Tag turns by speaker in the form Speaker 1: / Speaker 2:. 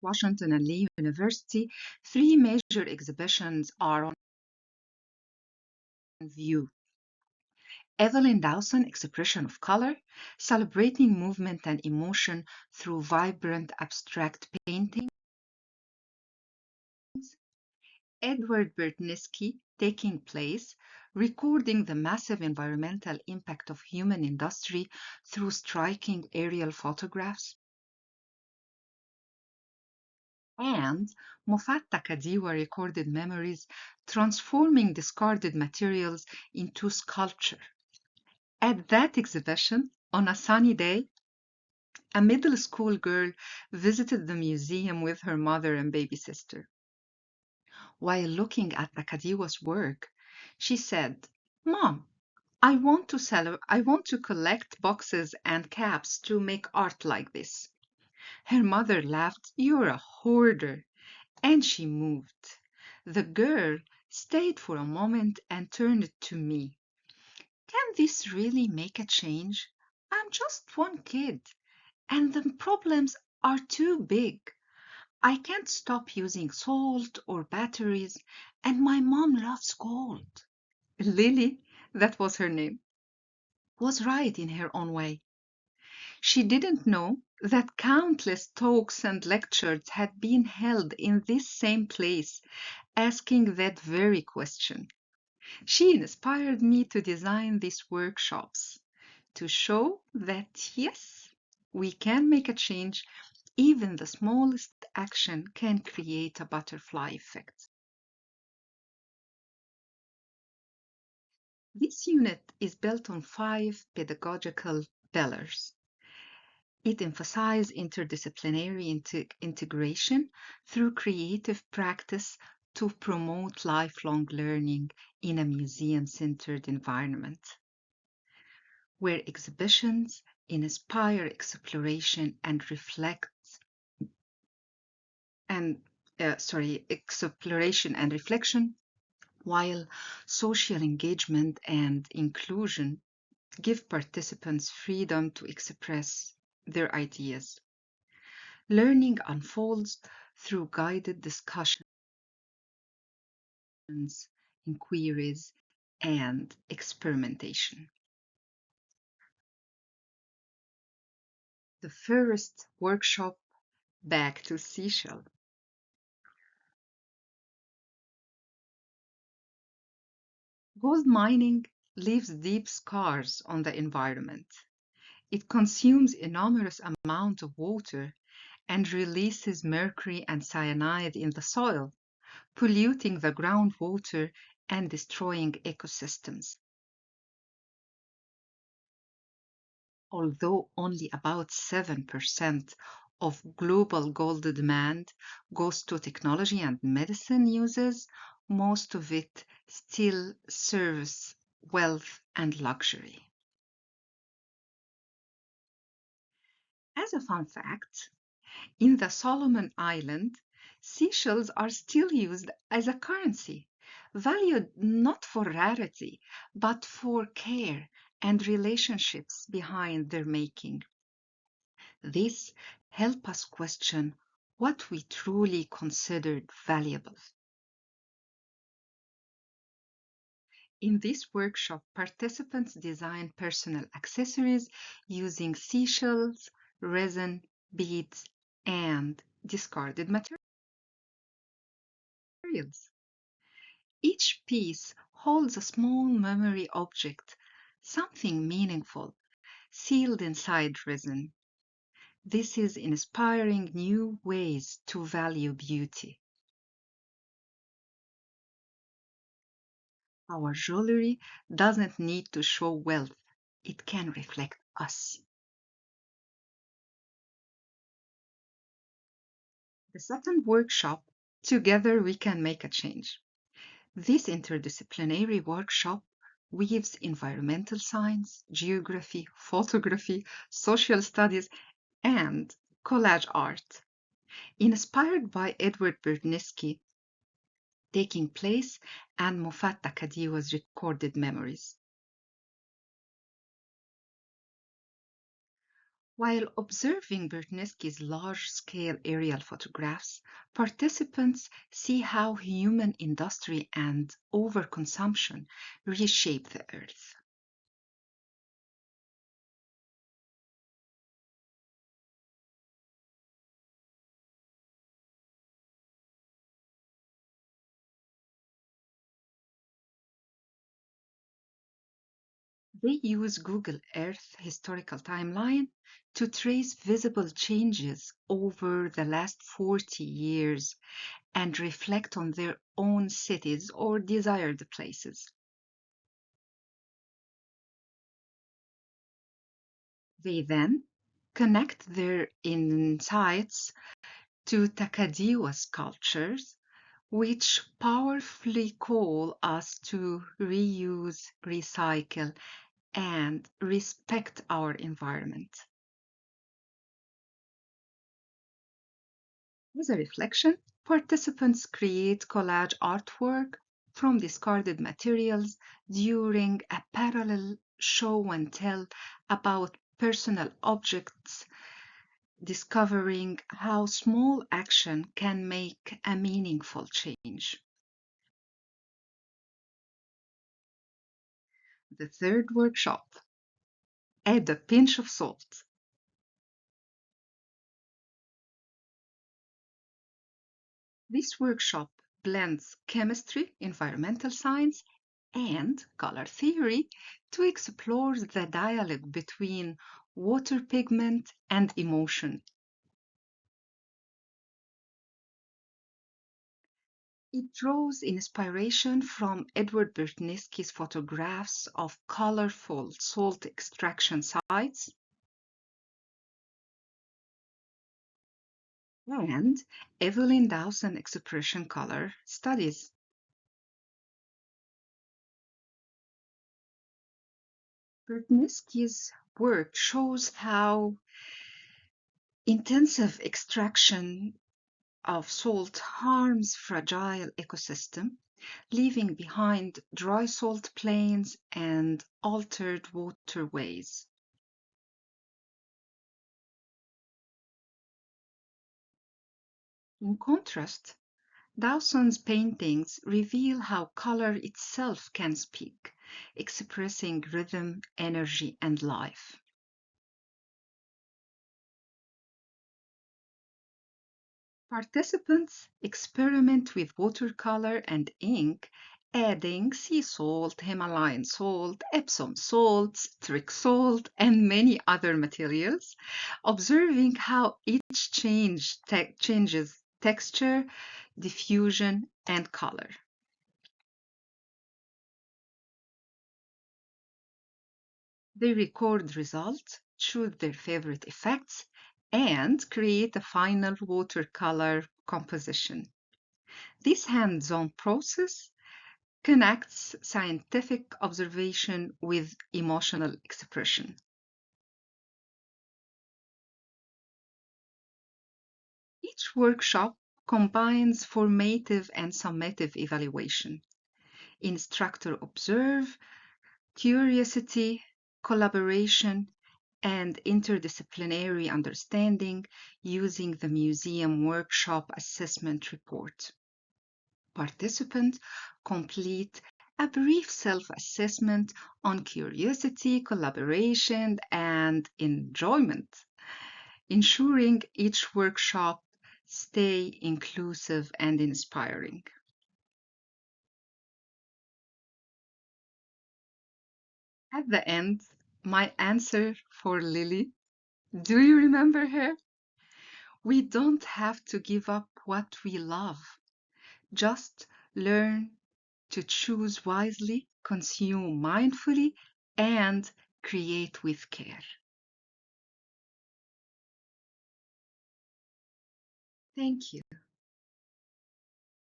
Speaker 1: Washington and Lee University, three major exhibitions are on view. Evelyn Dowson, Expression of Color, celebrating movement and emotion through vibrant abstract painting. Edward Burtniski, Taking Place, recording the massive environmental impact of human industry through striking aerial photographs. And Moffat Takadiwa recorded memories, transforming discarded materials into sculpture. At that exhibition, on a sunny day, a middle school girl visited the museum with her mother and baby sister. While looking at Takadiwa's work, she said, "Mom, I want to collect boxes and caps to make art like this." Her mother laughed, "You're a hoarder." And she moved. The girl stayed for a moment and turned to me. "Can this really make a change? I'm just one kid, and the problems are too big. I can't stop using salt or batteries, and my mom loves gold." Lily, that was her name, was right in her own way. She didn't know that countless talks and lectures had been held in this same place, asking that very question. She inspired me to design these workshops to show that yes, we can make a change. Even the smallest action can create a butterfly effect. This unit is built on 5 pedagogical pillars. It emphasizes interdisciplinary integration through creative practice to promote lifelong learning in a museum-centered environment, where exhibitions inspire exploration and exploration and reflection, while social engagement and inclusion give participants freedom to express their ideas. Learning unfolds through guided discussions, inquiries, and experimentation. The first workshop, Back to Seashell. Gold mining leaves deep scars on the environment. It consumes enormous amounts of water and releases mercury and cyanide in the soil, polluting the groundwater and destroying ecosystems. Although only about 7% of global gold demand goes to technology and medicine uses, most of it still serves wealth and luxury. As a fun fact, in the Solomon Islands, seashells are still used as a currency, valued not for rarity, but for care and relationships behind their making. This helps us question what we truly considered valuable. In this workshop, participants designed personal accessories using seashells, resin, beads, and discarded materials. Each piece holds a small memory object, something meaningful, sealed inside resin. This is inspiring new ways to value beauty. Our jewelry doesn't need to show wealth, it can reflect us. The second workshop, Together We Can Make a Change. This interdisciplinary workshop weaves environmental science, geography, photography, social studies, and collage art. Inspired by Edward Burtniski, Taking Place, and Moffat Takadiwa's recorded memories. While observing Bertnitsky's large-scale aerial photographs, participants see how human industry and overconsumption reshape the Earth. They use Google Earth historical timeline to trace visible changes over the last 40 years and reflect on their own cities or desired places. They then connect their insights to Takadiwa sculptures, which powerfully call us to reuse, recycle, and respect our environment. As a reflection, participants create collage artwork from discarded materials during a parallel show and tell about personal objects, discovering how small action can make a meaningful change. The third workshop, add a pinch of salt. This workshop blends chemistry, environmental science, and color theory to explore the dialogue between water pigment and emotion. It draws inspiration from Edward Bertnitsky's photographs of colorful salt extraction sites and Evelyn Dawson expression color studies. Bertnitsky's work shows how intensive extraction of salt harms fragile ecosystem, leaving behind dry salt plains and altered waterways. In contrast, Dawson's paintings reveal how color itself can speak, expressing rhythm, energy, and life. Participants experiment with watercolor and ink, adding sea salt, Himalayan salt, Epsom salt, Strict salt, and many other materials, observing how each changes texture, diffusion, and color. They record results, choose their favorite effects, and create a final watercolor composition. This hands-on process connects scientific observation with emotional expression. Each workshop combines formative and summative evaluation. Instructor observe, curiosity, collaboration, and interdisciplinary understanding using the museum workshop assessment report. Participants complete a brief self-assessment on curiosity, collaboration, and enjoyment, ensuring each workshop stay inclusive and inspiring. At the end, my answer for Lily, do you remember her? We don't have to give up what we love, just learn to choose wisely, consume mindfully, and create with care. Thank you.